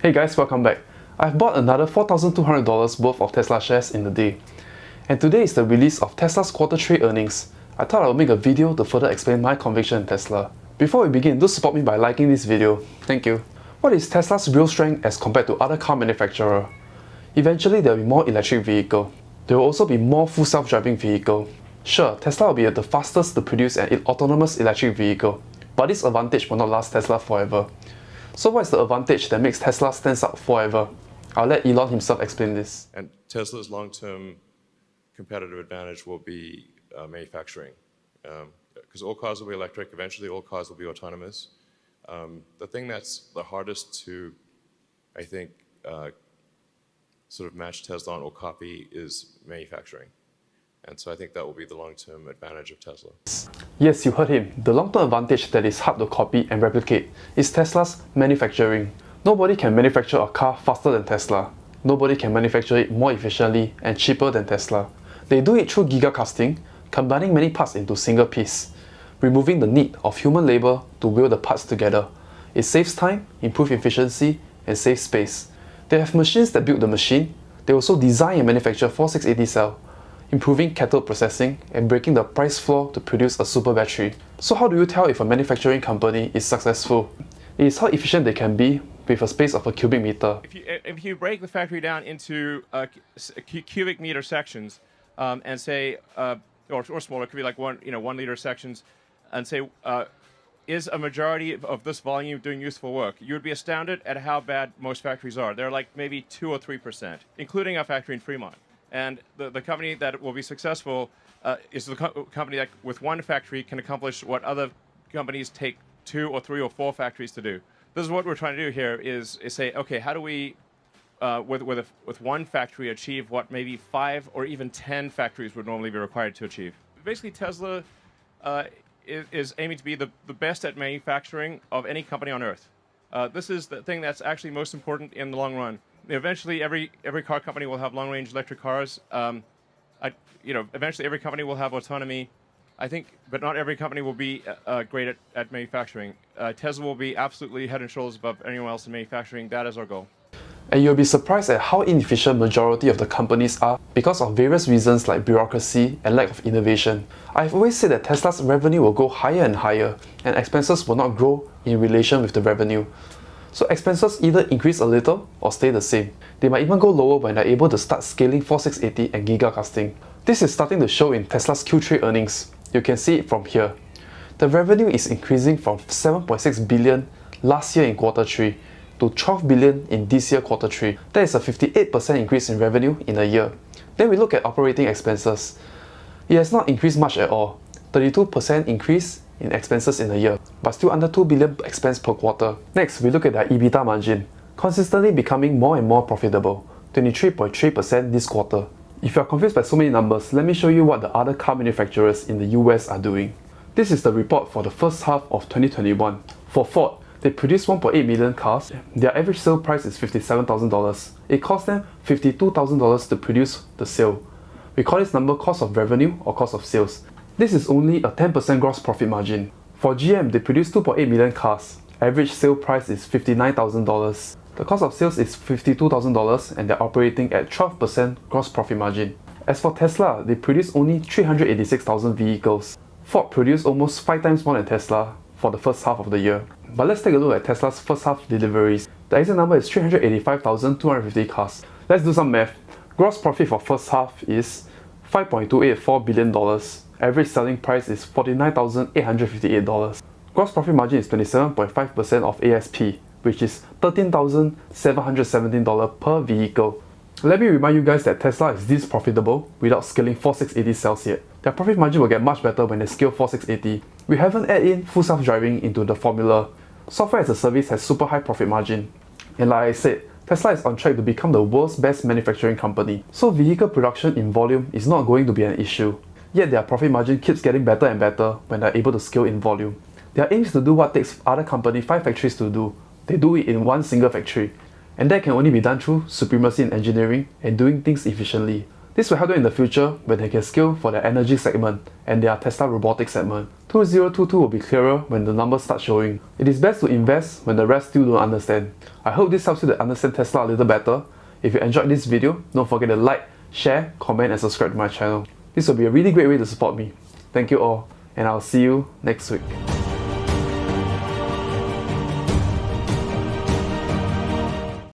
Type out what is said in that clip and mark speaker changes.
Speaker 1: Hey guys, welcome back. I've bought another $4,200 worth of Tesla shares in the day. And today is the release of Tesla's quarter 3 earnings. I thought I would make a video to further explain my conviction in Tesla. Before we begin, do support me by liking this video. Thank you. What is Tesla's real strength as compared to other car manufacturers? Eventually there will be more electric vehicles. There will also be more full self-driving vehicles. Sure, Tesla will be the fastest to produce an autonomous electric vehicle, but this advantage will not last Tesla forever. So what is the advantage that makes Tesla stand out forever? I'll let Elon himself explain this.
Speaker 2: And Tesla's long-term competitive advantage will be manufacturing. Because all cars will be electric, eventually all cars will be autonomous. The thing that's the hardest to, I think, sort of match Tesla on or copy is manufacturing. And so I think that will be the long-term advantage of Tesla.
Speaker 1: Yes, you heard him. The long-term advantage that is hard to copy and replicate is Tesla's manufacturing. Nobody can manufacture a car faster than Tesla. Nobody can manufacture it more efficiently and cheaper than Tesla. They do it through Gigacasting, combining many parts into a single piece, removing the need of human labor to weld the parts together. It saves time, improves efficiency, and saves space. They have machines that build the machine. They also design and manufacture 4680 cell, improving cathode processing and breaking the price floor to produce a super battery. So how do you tell if a manufacturing company is successful? It is how efficient they can be with a space of a cubic meter.
Speaker 3: If you break the factory down into cubic meter sections and say, or smaller, it could be like 1 liter sections, and say, is a majority of this volume doing useful work? You would be astounded at how bad most factories are. They're like maybe 2 or 3%, including our factory in Fremont. And the company that will be successful is the company that with one factory can accomplish what other companies take 2 or 3 or 4 factories to do. This is what we're trying to do here is say, okay, how do we, with one factory, achieve what maybe 5 or even 10 factories would normally be required to achieve? Basically, Tesla is aiming to be the best at manufacturing of any company on Earth. This is the thing that's actually most important in the long run. Eventually, every car company will have long-range electric cars. Eventually, every company will have autonomy. I think, but not every company will be great at manufacturing. Tesla will be absolutely head and shoulders above anyone else in manufacturing. That is our goal.
Speaker 1: And you'll be surprised at how inefficient majority of the companies are because of various reasons like bureaucracy and lack of innovation. I've always said that Tesla's revenue will go higher and higher, and expenses will not grow in relation with the revenue. So expenses either increase a little or stay the same. They might even go lower when they're able to start scaling 4680 and Gigacasting. This is starting to show in Tesla's Q3 earnings. You can see it from here. The revenue is increasing from 7.6 billion last year in quarter 3 to 12 billion in this year quarter 3. That is a 58% increase in revenue in a year. Then we look at operating expenses. It has not increased much at all. 32% increase in expenses in a year, but still under 2 billion expense per quarter. Next, we look at their EBITDA margin, consistently becoming more and more profitable, 23.3% this quarter. If you are confused by so many numbers, let me show you what the other car manufacturers in the US are doing. This is the report for the first half of 2021. For Ford, they produced 1.8 million cars. Their average sale price is $57,000. It cost them $52,000 to produce the sale. We call this number cost of revenue or cost of sales. This is only a 10% gross profit margin. For GM, they produced 2.8 million cars. Average sale price is $59,000. The cost of sales is $52,000 and they're operating at 12% gross profit margin. As for Tesla, they produced only 386,000 vehicles. Ford produced almost 5 times more than Tesla for the first half of the year. But let's take a look at Tesla's first half deliveries. The exact number is 385,250 cars. Let's do some math. Gross profit for first half is $5.284 billion. Average selling price is $49,858. Gross profit margin is 27.5% of ASP, which is $13,717 per vehicle. Let me remind you guys that Tesla is this profitable without scaling 4680 cells yet. Their profit margin will get much better when they scale 4680. We haven't added in full self-driving into the formula. Software as a service has super high profit margin. And like I said, Tesla is on track to become the world's best manufacturing company. So vehicle production in volume is not going to be an issue. Yet their profit margin keeps getting better and better when they're able to scale in volume. Their aim is to do what takes other companies 5 factories to do. They do it in one single factory. And that can only be done through supremacy in engineering and doing things efficiently. This will help them in the future when they can scale for their energy segment and their Tesla robotics segment. 2022 will be clearer when the numbers start showing. It is best to invest when the rest still don't understand. I hope this helps you to understand Tesla a little better. If you enjoyed this video, don't forget to like, share, comment and subscribe to my channel. This will be a really great way to support me. Thank you all, and I'll see you next week.